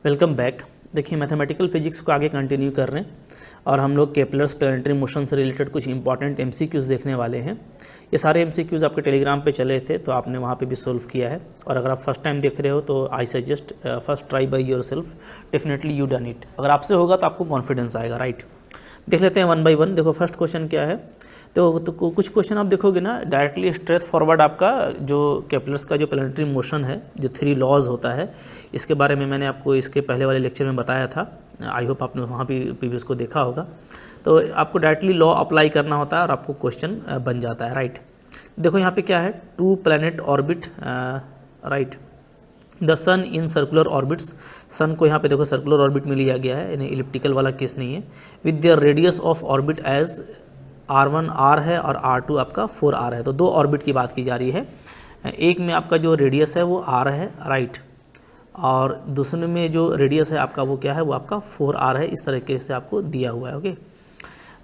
Welcome back. देखिए mathematical physics को आगे कंटिन्यू कर रहे हैं और हम लोग केपलर्स प्लैनेटरी मोशन से रिलेटेड कुछ इंपॉर्टेंट एमसीक्यूज़ देखने वाले हैं। ये सारे एमसीक्यूज़ आपके टेलीग्राम पे चले थे तो आपने वहाँ पे भी सोल्व किया है, और अगर आप फर्स्ट टाइम देख रहे हो तो I suggest first try by yourself, definitely you done it. अगर आपसे होगा तो आपको कॉन्फिडेंस आएगा, राइट। देख लेते हैं वन बाई वन। देखो फर्स्ट क्वेश्चन क्या है, तो कुछ क्वेश्चन आप देखोगे ना डायरेक्टली स्ट्रेट फॉरवर्ड आपका जो केपलर्स का जो प्लैनेटरी मोशन है, जो 3 लॉज होता है, इसके बारे में मैंने आपको इसके पहले वाले लेक्चर में बताया था। आई होप आपने वहाँ भी प्रीवियस को देखा होगा। तो आपको डायरेक्टली लॉ अप्लाई करना होता है और आपको क्वेश्चन बन जाता है, राइट। देखो यहाँ पे क्या है, 2 planet orbit, right, the sun in circular orbits. Sun को यहाँ पे देखो सर्कुलर ऑर्बिट में लिया गया है, इन्हें इलिप्टिकल वाला केस नहीं है। With their radius of orbit as R1 R है और R2 आपका 4R है। तो 2 ऑर्बिट की बात की जा रही है। एक में आपका जो रेडियस है वो R है, राइट, और दूसरे में जो रेडियस है आपका वो क्या है, वो आपका 4R है। इस तरीके से आपको दिया हुआ है, ओके।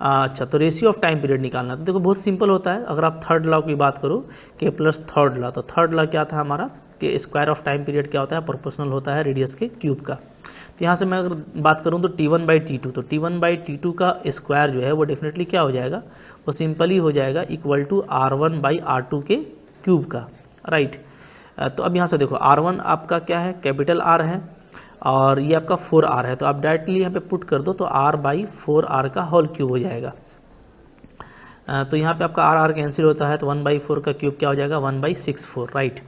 अच्छा, तो रेशियो ऑफ टाइम पीरियड निकालना। तो देखो बहुत सिंपल होता है। अगर आप थर्ड लॉ की बात करो, के प्लस थर्ड लॉ, तो थर्ड लॉ क्या था हमारा कि स्क्वायर ऑफ टाइम पीरियड क्या होता है, प्रोपोर्शनल होता है रेडियस के क्यूब का। तो यहाँ से मैं अगर बात करूँ तो T1/T2, तो T1/T2 का स्क्वायर जो है वो डेफिनेटली क्या हो जाएगा, वो सिंपली हो जाएगा इक्वल टू R1/R2 के क्यूब का, राइट। तो अब यहाँ से देखो R1 आपका क्या है, कैपिटल R है, और ये आपका 4R है। तो आप डायरेक्टली यहाँ पे पुट कर दो तो R/4R का होल क्यूब हो जाएगा। तो यहाँ पे आपका R कैंसिल होता है, तो 1/4 का क्यूब क्या हो जाएगा, 1/64, राइट।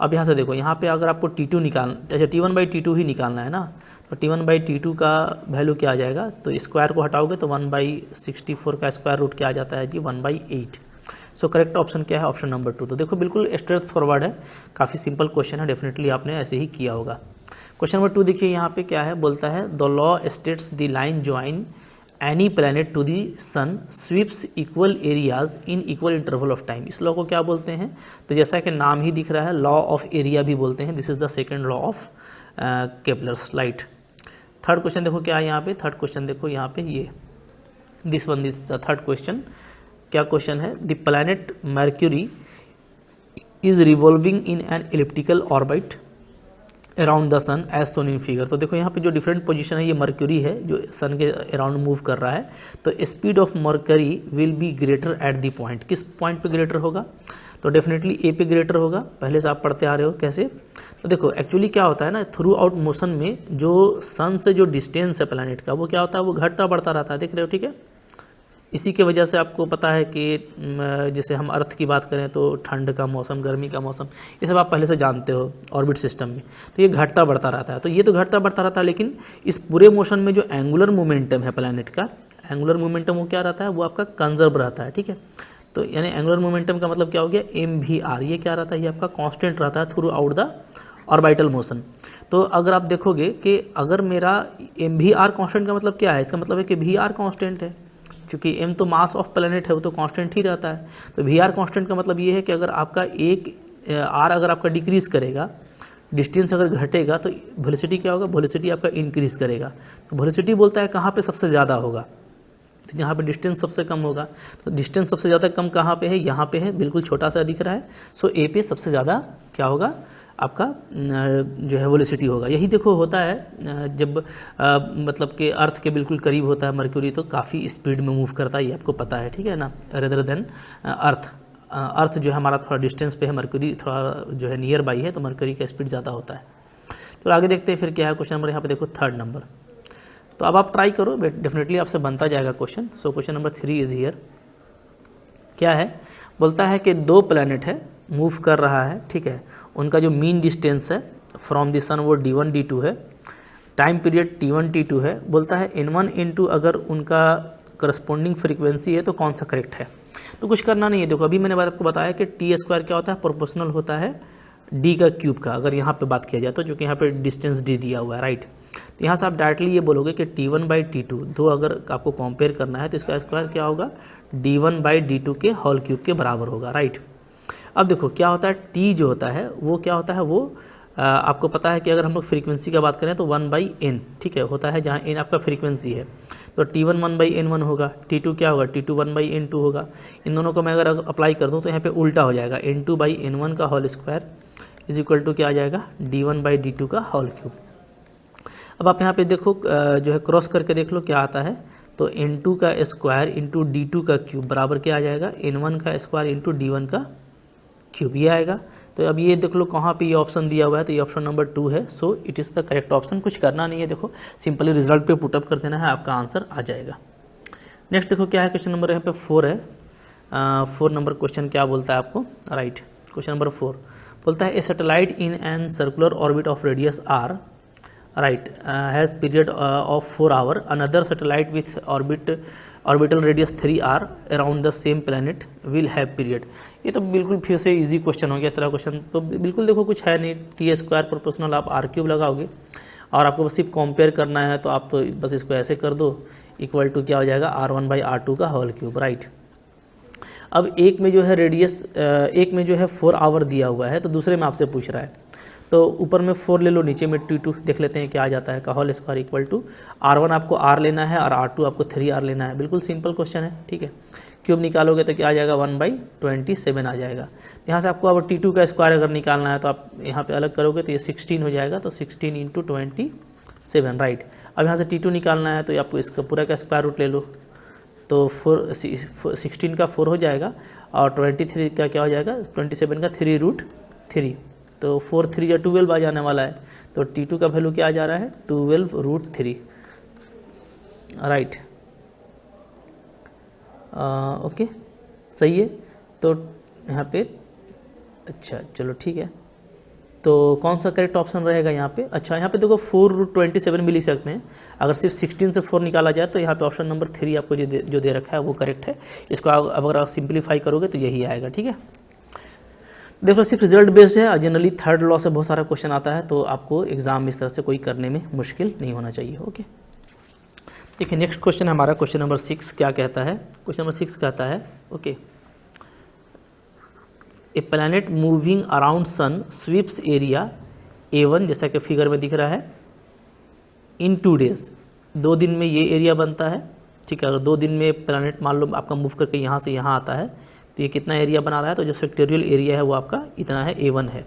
अब यहाँ से देखो, यहाँ पे अगर आपको T2 निकालना, अच्छा T1/T2 ही निकालना है ना, तो T1/T2 का वैल्यू क्या आ जाएगा, तो स्क्वायर को हटाओगे तो 1/64 का स्क्वायर रूट क्या आ जाता है जी, 1/8। सो करेक्ट ऑप्शन क्या है, ऑप्शन नंबर 2। तो देखो बिल्कुल स्ट्रेट फॉरवर्ड है, काफ़ी सिंपल क्वेश्चन है, डेफिनेटली आपने ऐसे ही किया होगा। क्वेश्चन नंबर 2 देखिए यहाँ पे क्या है, बोलता है the law states the line join any planet to the sun sweeps equal areas in equal interval of time. इस लॉ को क्या बोलते हैं, तो जैसा कि नाम ही दिख रहा है, लॉ ऑफ एरिया भी बोलते हैं। This is the second law of Kepler's, right. Third question देखो क्या है यहाँ पे, थर्ड क्वेश्चन देखो यहाँ पे, ये दिस द थर्ड क्वेश्चन। क्या क्वेश्चन है, the planet Mercury is revolving in an elliptical orbit around the sun as shown in figure. तो देखो यहाँ पे जो डिफरेंट पोजीशन है, ये मर्क्यूरी है जो सन के अराउंड मूव कर रहा है। तो speed of mercury will be greater at the point. किस पॉइंट पे ग्रेटर होगा, तो डेफिनेटली ए पे ग्रेटर होगा। पहले से आप पढ़ते आ रहे हो कैसे। तो देखो एक्चुअली क्या होता है ना, थ्रू आउट मोशन में जो सन से जो डिस्टेंस है प्लैनेट का, वो क्या होता है, वो घटता बढ़ता रहता है, देख रहे हो, ठीक है। इसी के वजह से आपको पता है कि जैसे हम अर्थ की बात करें तो ठंड का मौसम, गर्मी का मौसम, ये सब आप पहले से जानते हो ऑर्बिट सिस्टम में। तो ये घटता बढ़ता रहता है, तो ये तो घटता बढ़ता रहता है, लेकिन इस पूरे मोशन में जो एंगुलर मोमेंटम है प्लैनेट का, एंगुलर मोमेंटम वो क्या रहता है, वो आपका कंजर्व रहता है, ठीक है। तो यानी एंगुलर मोमेंटम का मतलब क्या हो गया, mvr, ये क्या रहता है, ये आपका कांस्टेंट रहता है through out the orbital motion. तो अगर आप देखोगे कि अगर मेरा mvr कांस्टेंट का मतलब क्या है, इसका मतलब है कि vr कांस्टेंट है, क्योंकि m तो मास ऑफ प्लैनेट है, वो तो कांस्टेंट ही रहता है। तो vr कांस्टेंट का मतलब ये है कि अगर आपका एक r अगर आपका डिक्रीज करेगा, डिस्टेंस अगर घटेगा, तो वेलोसिटी क्या होगा, वेलोसिटी आपका इंक्रीज करेगा। तो वेलोसिटी बोलता है कहाँ पे सबसे ज़्यादा होगा, तो यहाँ पे डिस्टेंस सबसे कम होगा। तो डिस्टेंस सबसे ज़्यादा कम कहाँ पे है, यहाँ पे है, बिल्कुल छोटा सा दिख रहा है। सो ए पे सबसे ज़्यादा क्या होगा, आपका जो है वेलोसिटी होगा। यही देखो होता है जब मतलब कि अर्थ के बिल्कुल करीब होता है मर्क्यूरी, तो काफ़ी स्पीड में मूव करता है, ये आपको पता है, ठीक है ना, रेदर देन अर्थ जो है हमारा थोड़ा डिस्टेंस पे है, मर्क्यूरी थोड़ा जो है नियर बाई है, तो मर्क्यूरी का स्पीड ज़्यादा होता है। तो आगे देखते हैं फिर क्या है क्वेश्चन नंबर, यहाँ पे देखो थर्ड नंबर। तो अब आप ट्राई करो, डेफिनेटली आपसे बनता जाएगा question. So question number 3 is here. क्या है, बोलता है कि 2 प्लैनेट है, मूव कर रहा है, ठीक है, उनका जो मीन डिस्टेंस है फ्रॉम द सन वो D1/D2 है, टाइम पीरियड T1/T2 है। बोलता है N1 N2 अगर उनका करस्पॉन्डिंग फ्रीक्वेंसी है तो कौन सा करेक्ट है। तो कुछ करना नहीं है। देखो अभी मैंने आपको बताया कि टी स्क्वायर क्या होता है, प्रोपोर्शनल होता है डी का क्यूब का, अगर यहाँ पे बात किया जाए तो, चूँकि यहाँ पे डिस्टेंस डी दिया हुआ है, राइट। तो यहाँ से आप डायरेक्टली ये बोलोगे कि T1/T2 दो अगर आपको कंपेयर करना है तो इसका स्क्वायर क्या होगा, D1/D2 के होल क्यूब के बराबर होगा, राइट। अब देखो क्या होता है, टी जो होता है वो क्या होता है, वो आपको पता है कि अगर हम लोग फ्रीक्वेंसी का बात करें तो 1/n, ठीक है, होता है, जहाँ n आपका फ्रीक्वेंसी है। तो T1 1/n1 होगा, T2 क्या होगा, T2 1/n2 होगा। इन दोनों को मैं अगर अप्लाई कर दूँ तो यहाँ पे उल्टा हो जाएगा, n2/n1 का whole square is equal to क्या आ जाएगा, D1/D2 का होल क्यूब। अब आप यहाँ पे देखो जो है क्रॉस करके देख लो क्या आता है। तो n2 का स्क्वायर इंटू d2 का क्यूब बराबर क्या आ जाएगा, n1 का स्क्वायर इंटू d1 का क्यूब, ये आएगा। तो अब ये देख लो कहाँ पे ये ऑप्शन दिया हुआ है, तो ये ऑप्शन नंबर 2 है। So it is the correct option. कुछ करना नहीं है, देखो सिंपली रिजल्ट पे पुटअप कर देना है, आपका आंसर आ जाएगा। नेक्स्ट देखो क्या है, क्वेश्चन नंबर यहाँ पे 4 है। 4 नंबर क्वेश्चन क्या बोलता है आपको, राइट। क्वेश्चन नंबर 4 बोलता है a satellite in an circular orbit of radius r, right, has period of 4 hours. Another satellite with orbital radius 3r around the same planet will have period. ये तो बिल्कुल फिर से इजी क्वेश्चन हो गया। इस तरह क्वेश्चन तो बिल्कुल देखो कुछ है नहीं, टी स्क्वायर प्रोपोर्शनल आप r क्यूब लगाओगे और आपको बस सिर्फ कंपेयर करना है, तो आप तो बस इसको ऐसे कर दो, इक्वल टू क्या हो जाएगा r1/r2 का होल क्यूब, राइट। अब एक में जो है रेडियस, एक में जो है 4 आवर दिया हुआ है, तो दूसरे में आपसे पूछ रहा है, तो ऊपर में 4 ले लो, नीचे में T2 देख लेते हैं क्या आ जाता है, का whole square equal to r1 आपको r लेना है और r2 आपको 3r लेना है। बिल्कुल सिंपल क्वेश्चन है, ठीक है। क्यूब निकालोगे तो क्या आ जाएगा, 1/27 आ जाएगा। यहाँ से आपको अब T2 का स्क्वायर अगर निकालना है तो आप यहाँ पे अलग करोगे तो ये 16 हो जाएगा, तो 16 इंटू 27, राइट। अब यहाँ से T2 निकालना है तो आपको इसका पूरा का स्क्वायर रूट ले लो, तो 16 का 4 हो जाएगा और 23 का क्या हो जाएगा, 27 का 3√3, तो 4 3 या 12 आ जाने वाला है। तो T2 का वैल्यू क्या आ जा रहा है, 12√3, राइट। ओके, सही है। तो यहाँ पे अच्छा चलो ठीक है, तो कौन सा करेक्ट ऑप्शन रहेगा यहाँ पे। अच्छा यहाँ पे देखो 4√27 भी लिख सकते हैं, अगर सिर्फ 16 से 4 निकाला जाए तो यहाँ पे ऑप्शन नंबर 3 आपको जो दे रखा है वो करेक्ट है। इसको अगर आप सिंप्लीफाई करोगे तो यही आएगा, ठीक है। देखो सिर्फ रिजल्ट बेस्ड है, जनरली थर्ड लॉ से बहुत सारा क्वेश्चन आता है, तो आपको एग्जाम में इस तरह से कोई करने में मुश्किल नहीं होना चाहिए, ओके। देखिए नेक्स्ट क्वेश्चन हमारा क्वेश्चन नंबर 6 क्या कहता है। क्वेश्चन नंबर 6 कहता है, okay, a planet moving around sun sweeps area A1, जैसा कि फिगर में दिख रहा है, इन 2 days, 2 दिन में ये एरिया बनता है, ठीक है। अगर 2 दिन में प्लैनेट मान लो आपका मूव करके यहाँ से यहाँ आता है तो ये कितना एरिया बना रहा है, तो जो फैक्टोरियल एरिया है वो आपका इतना है, A1 है।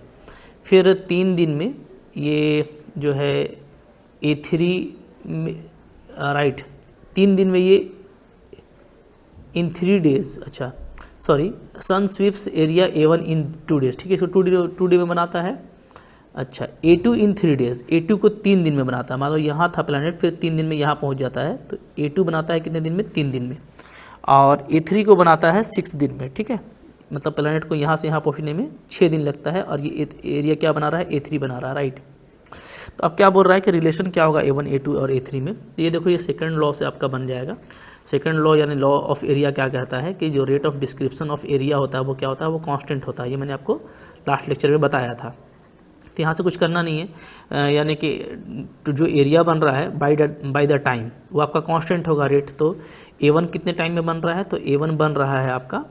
फिर 3 दिन में ये जो है A3 राइट, 3 दिन में ये इन 3 days, अच्छा सॉरी, सन स्वीप्स एरिया A1 इन 2 days, ठीक है। इसको 2 डे में बनाता है। अच्छा A2 इन 3 days, A2 को 3 दिन में बनाता है। मान लो यहाँ था प्लैनेट, फिर 3 दिन में यहाँ पहुँच जाता है, तो A2 बनाता है कितने दिन में, 3 दिन में। और A3 को बनाता है 6 दिन में, ठीक है। मतलब प्लैनेट को यहाँ से यहाँ पहुँचने में 6 दिन लगता है, और ये एरिया क्या बना रहा है, A3 बना रहा है, राइट। तो अब क्या बोल रहा है कि रिलेशन क्या होगा A1, A2 और A3 में। तो ये देखो ये सेकंड लॉ से आपका बन जाएगा। सेकंड लॉ यानी लॉ ऑफ एरिया क्या कहता है कि जो rate of description of area होता है वो क्या होता है, वो कांस्टेंट होता है। ये मैंने आपको लास्ट लेक्चर में बताया था। तो यहाँ से कुछ करना नहीं है, यानी कि जो एरिया बन रहा है बाय द टाइम वो आपका कांस्टेंट होगा रेट। तो A1 कितने टाइम में बन रहा है, तो A1 बन रहा है आपका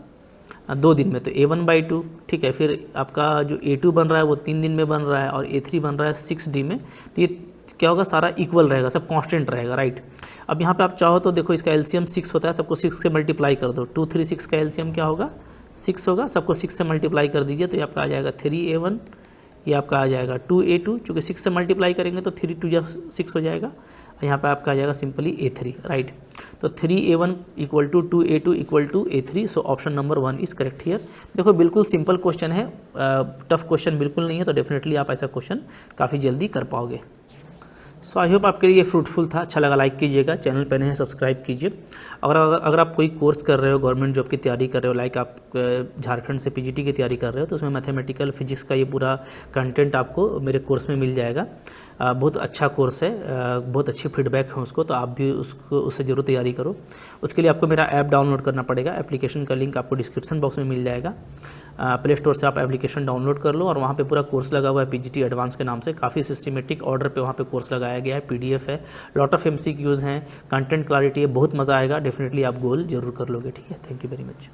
2 दिन में, तो A1/2, ठीक है। फिर आपका जो A2 बन रहा है वो 3 दिन में बन रहा है, और A3 बन रहा है 6D में। तो ये क्या होगा, सारा इक्वल रहेगा, सब कांस्टेंट रहेगा, राइट। अब यहाँ पे आप चाहो तो देखो इसका एलसीएम 6 होता है, सबको 6 से मल्टीप्लाई कर दो। 2 3 6 का एलसीएम क्या होगा, 6 होगा। सबको 6 से मल्टीप्लाई कर दीजिए, तो ये आपका आ जाएगा 3A1, ये आपका आ जाएगा 2A2, चूँकि 6 से मल्टीप्लाई करेंगे तो 3 2 6 हो जाएगा। यहाँ पे आपका आ जाएगा सिंपली A3, राइट। तो 3A1 equal to 2A2 equal to A3, so option number 1 is correct here. देखो बिल्कुल सिंपल क्वेश्चन है, टफ क्वेश्चन बिल्कुल नहीं है, तो डेफिनेटली आप ऐसा क्वेश्चन काफ़ी जल्दी कर पाओगे। सो आई होप आपके लिए फ्रूटफुल था। अच्छा लगा लाइक कीजिएगा, चैनल पे नए हैं सब्सक्राइब कीजिए। अगर आप कोई कोर्स कर रहे हो, गवर्नमेंट जॉब की तैयारी कर रहे हो, लाइक आप झारखंड से पीजीटी की तैयारी कर रहे हो, तो उसमें मैथमेटिकल फिजिक्स का ये पूरा कंटेंट आपको मेरे कोर्स में मिल जाएगा। बहुत अच्छा कोर्स है, बहुत अच्छी फीडबैक है उसको, तो आप भी उससे जरूर तैयारी करो। उसके लिए आपको मेरा ऐप डाउनलोड करना पड़ेगा। एप्लीकेशन का लिंक आपको डिस्क्रिप्शन बॉक्स में मिल जाएगा। प्ले स्टोर से आप एप्लीकेशन डाउनलोड कर लो, और वहाँ पे पूरा कोर्स लगा हुआ है पीजीटी एडवांस के नाम से। काफ़ी सिस्टमेटिक ऑर्डर पे वहाँ पे कोर्स लगाया गया है, पीडीएफ है, लॉट ऑफ एमसीक्यूज हैं, कंटेंट क्लैरिटी है, बहुत मज़ा आएगा। डेफिनेटली आप गोल जरूर कर लोगे, ठीक है। Thank you very much.